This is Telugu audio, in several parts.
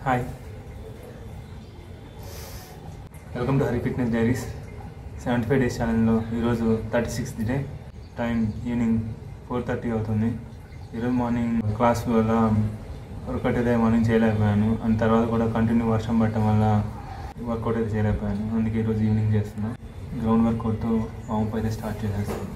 Hi, welcome to Hari fitness diaries 75 days ఛానల్లో. ఈరోజు 36th డే, టైం ఈవినింగ్ 4:30 అవుతుంది. ఈరోజు మార్నింగ్ క్లాస్ వల్ల వర్కౌట్ అయితే మార్నింగ్ చేయలేకపోయాను. అండ్ తర్వాత కూడా కంటిన్యూ వర్షం పడటం వల్ల వర్కౌట్ అయితే చేయలేకపోయాను. అందుకే ఈరోజు ఈవినింగ్ చేస్తున్నాను. గ్రౌండ్ వర్కౌట్తో వార్మప్ అయితే స్టార్ట్ చేసేస్తాను.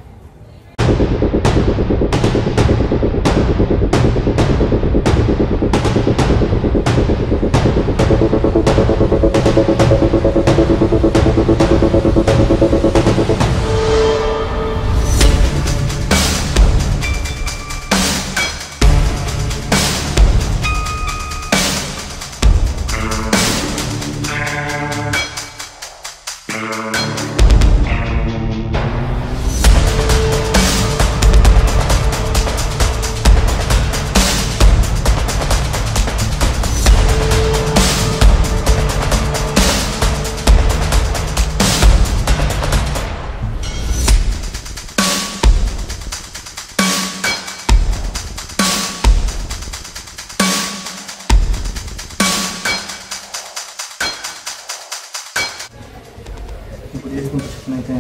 ఇప్పుడు చేసుకున్న పుషప్ని అయితే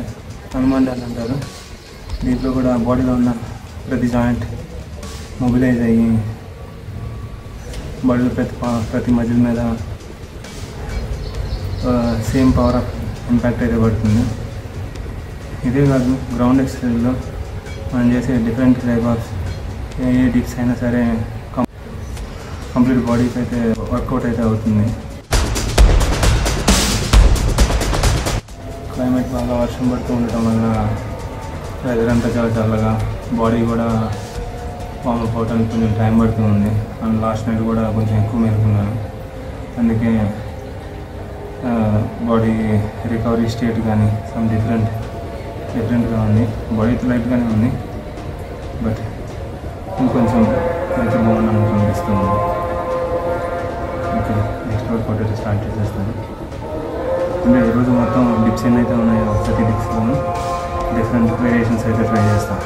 హనుమాన్ డాన్స్ అంటారు. దీంట్లో కూడా బాడీలో ఉన్న ప్రతి జాయింట్ మొబిలైజ్ అయ్యి బాడీలో ప్రతి మజిల్ మీద సేమ్ పవర్ ఆఫ్ ఇంపాక్ట్ అయితే పడుతుంది. ఇదే కాదు, గ్రౌండ్ ఎక్సర్సైజ్లో మనం చేసే different type of A dips అయినా సరే కంప్లీట్ బాడీకి అయితే వర్కౌట్ అయితే అవుతుంది. క్లైమేట్ బాగా వర్షం పడుతూ ఉండటం వల్ల వెదర్ అంతా చాలా చల్లగా, బాడీ కూడా వార్మప్ అవడానికి కొంచెం టైం పడుతుంది. అండ్ లాస్ట్ నైట్ కూడా కొంచెం ఎక్కువ మేలుకున్నాను. అందుకే బాడీ రికవరీ స్టేట్ కానీ సమ్ డిఫరెంట్గా ఉంది. బాడీ అయితే లైట్గానే ఉంది, బట్ ఇంకొంచెం అయితే బాగుందని అనిపిస్తుంది. ఓకే, నెక్స్ట్ వర్కౌట్ అయితే స్టార్ట్ చేసేస్తాను. అంటే ఈరోజు మొత్తం డిప్స్ ఎన్నైతే ఉన్నాయో ప్రతి డిప్స్లోనూ డిఫరెంట్ వేరియేషన్స్ అయితే ట్రై చేస్తాను.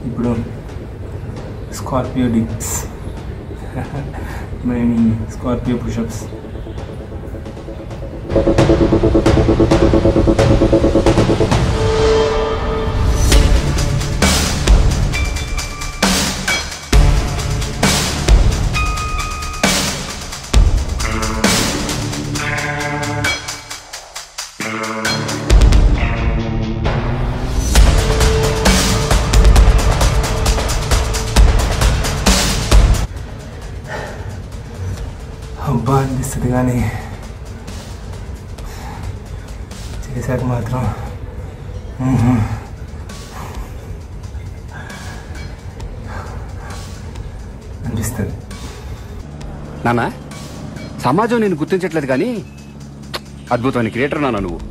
ఇప్పుడు స్కార్పియో డిప్స్, స్కార్పియో పుషప్స్. అబ్బా అనిపిస్తుంది, కానీ చేశాక మాత్రం అనిపిస్తుంది. నాన్న, సమాజం నేను గుర్తించట్లేదు, కానీ అద్భుతమైన క్రియేటర్ నాన్న నువ్వు.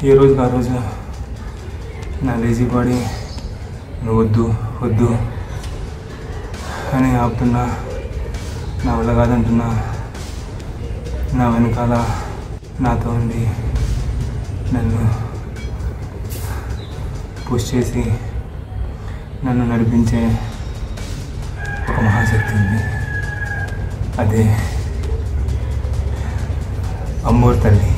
ఏ రోజుకి ఆ రోజు నా లేజీ బాడీ నువ్వు వద్దు అని ఆపుతున్నా, నా వల్ల కాదంటున్నా, నా వెనకాల నాతో ఉండి నన్ను పుష్ చేసి నన్ను నడిపించే ఒక మహాశక్తి ఉంది. అదే అమ్మోరు తల్లి.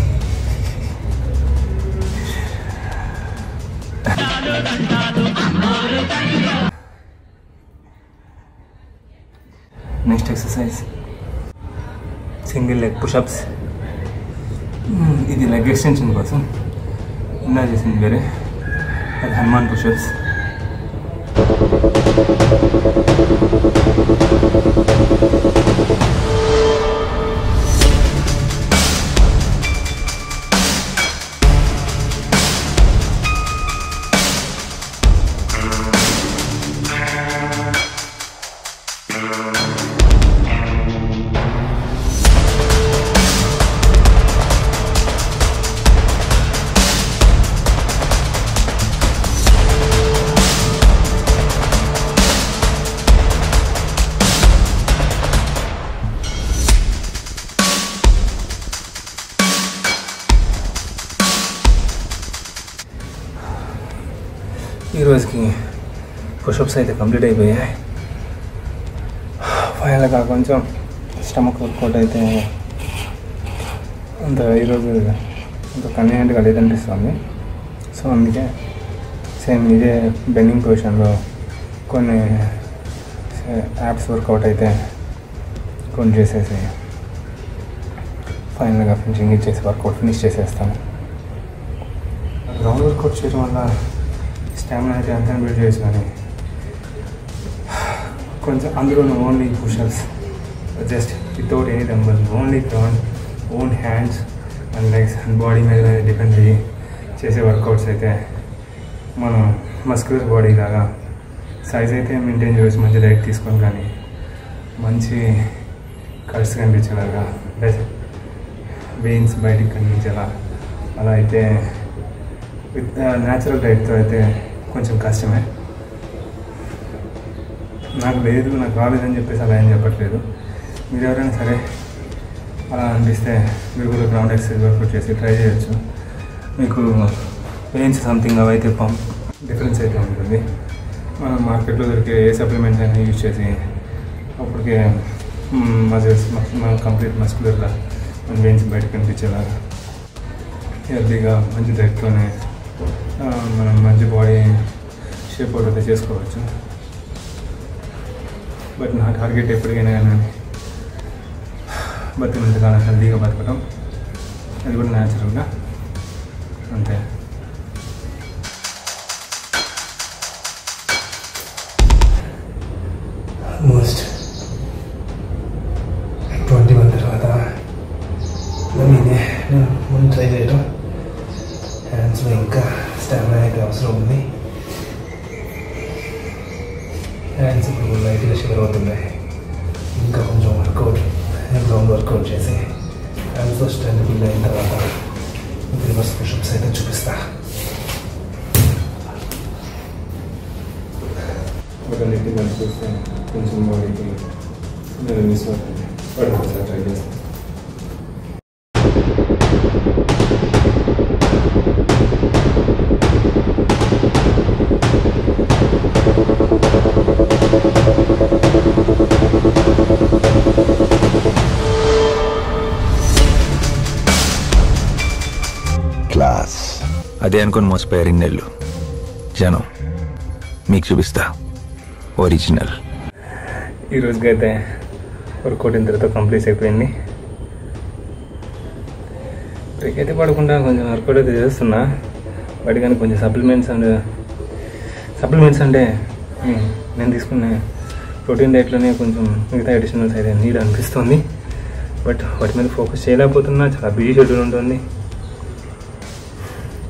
Next exercise single leg push-ups. ఇది లెగ్ ఎక్స్టెన్షన్ కోసం ఇందా చేసింది వేరే, అది హనుమాన్ పుషప్స్. పుషప్స్ అయితే కంప్లీట్ అయిపోయాయి. ఫైనల్గా కొంచెం స్టమక్ వర్కౌట్ అయితే అంత ఈరోజు అంత కన్వీనియంట్గా లేదనిపిస్తుంది. సో అందుకే సేమ్ ఇదే బెండింగ్ పొజిషన్లో కొన్ని యాప్స్ వర్కౌట్ అయితే కొన్ని చేసేసి ఫైనల్గా ఫినిషింగ్ ఇచ్చేసి వర్కౌట్ ఫినిష్ చేసేస్తాను. గ్రౌండ్ వర్కౌట్ చేయడం వల్ల స్టామినా అయితే అంతా బిల్డ్ చేయొచ్చు, కానీ కొంచెం అందులో only push-ups, just without any dumbbell, only ground, own hands and legs and body మీద డిపెండ్ అయ్యి చేసే వర్కౌట్స్ అయితే మనం మస్కులర్ బాడీ లాగా సైజ్ అయితే మెయింటైన్ చేయవచ్చు, మంచి డైట్ తీసుకొని, కానీ మంచి కట్స్ కనిపించేలాగా వెయిన్స్ బయటికి కనిపించేలా అలా అయితే విత్ న్యాచురల్ డైట్తో అయితే కొంచెం కష్టమే. నాకు లేదు, నాకు రాలేదని చెప్పేసి అలా ఏం చెప్పట్లేదు. మీరు ఎవరైనా సరే అలా అనిపిస్తే మీరు కూడా గ్రౌండ్ ఎక్సర్సైజ్ వర్కౌట్ చేసి ట్రై చేయొచ్చు. మీకు పెయిన్స్ సంథింగ్ అవైతే పంప్ డిఫరెన్స్ అయితే ఉంటుంది. మనం మార్కెట్లో దొరికే ఏ సప్లిమెంట్స్ అయినా యూజ్ చేసి అప్పటికే మజిల్స్ మనం కంప్లీట్ మస్కులర్గా మన వెయిన్స్ బయట కనిపించేలాగా హెల్తీగా మంచి డైట్తోనే మనం మంచి బాడీ షేప్ అవుట్ అయితే చేసుకోవచ్చు. బట్ నా టార్గెట్ ఎప్పటికైనా కానీ బతికినంతకాలం హెల్తీగా బతకడం, అది కూడా న్యాచురల్గా, అంతే. ఆల్మోస్ట్ 21 తర్వాత ఇదే ముందు ట్రై చేయడం. హ్యాండ్స్లో ఇంకా స్టామినా అయితే అవసరం ఉంది. హ్యాండ్స్ ఇప్పుడు లైట్గా షివర్ అవుతున్నాయి. ఇంకా కొంచెం వర్కౌట్, గ్రౌండ్ వర్కౌట్ చేసి హ్యాండ్స్లో స్ట్రెంత్ బిల్డ్ అయిన తర్వాత రివర్స్ పుషప్స్ అయితే చూపిస్తా. ఒకటి చూస్తే కొంచెం బాడీకి మిస్ అవుతుంది. ఒకసారి ట్రై చేస్తాను. క్లాస్ అదే అనుకుని మోసపోయారు ఇన్నేళ్ళు జనం. మీకు చూపిస్తా ఒరిజినల్. ఈ రోజుకైతే వర్కౌట్ ఇంతతో కంప్లీట్ అయిపోయింది. ఇప్పటికైతే పడకుండా కొంచెం వర్కౌట్ అయితే చేస్తున్నా. బట్ కానీ కొంచెం సప్లిమెంట్స్ అంటే నేను తీసుకునే ప్రోటీన్ డైట్లోనే కొంచెం మిగతా అడిషనల్స్ అయితే నీడ్ అనిపిస్తుంది. బట్ వాటి మీద ఫోకస్ చేయలేకపోతున్నా. చాలా బిజీ షెడ్యూల్ ఉంటుంది,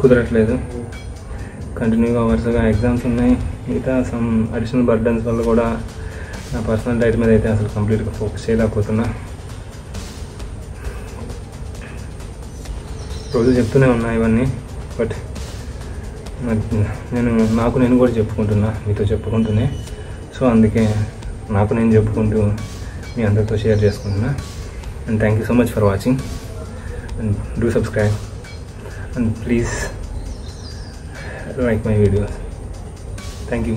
కుదరట్లేదు. కంటిన్యూగా వరుసగా ఎగ్జామ్స్ ఉన్నాయి. మిగతా సమ్ అడిషనల్ బర్డన్స్ వల్ల కూడా నా పర్సనల్ డైట్ మీద అయితే అసలు కంప్లీట్గా ఫోకస్ చేయలేకపోతున్నా. రోజు చెప్తూనే ఉన్నా ఇవన్నీ. బట్ నేను కూడా చెప్పుకుంటున్నా, మీతో చెప్పుకుంటూనే. సో అందుకే నాకు నేను చెప్పుకుంటూ మీ అందరితో షేర్ చేసుకుంటున్నా. And thank you so much for watching and do subscribe and please like my videos. Thank you.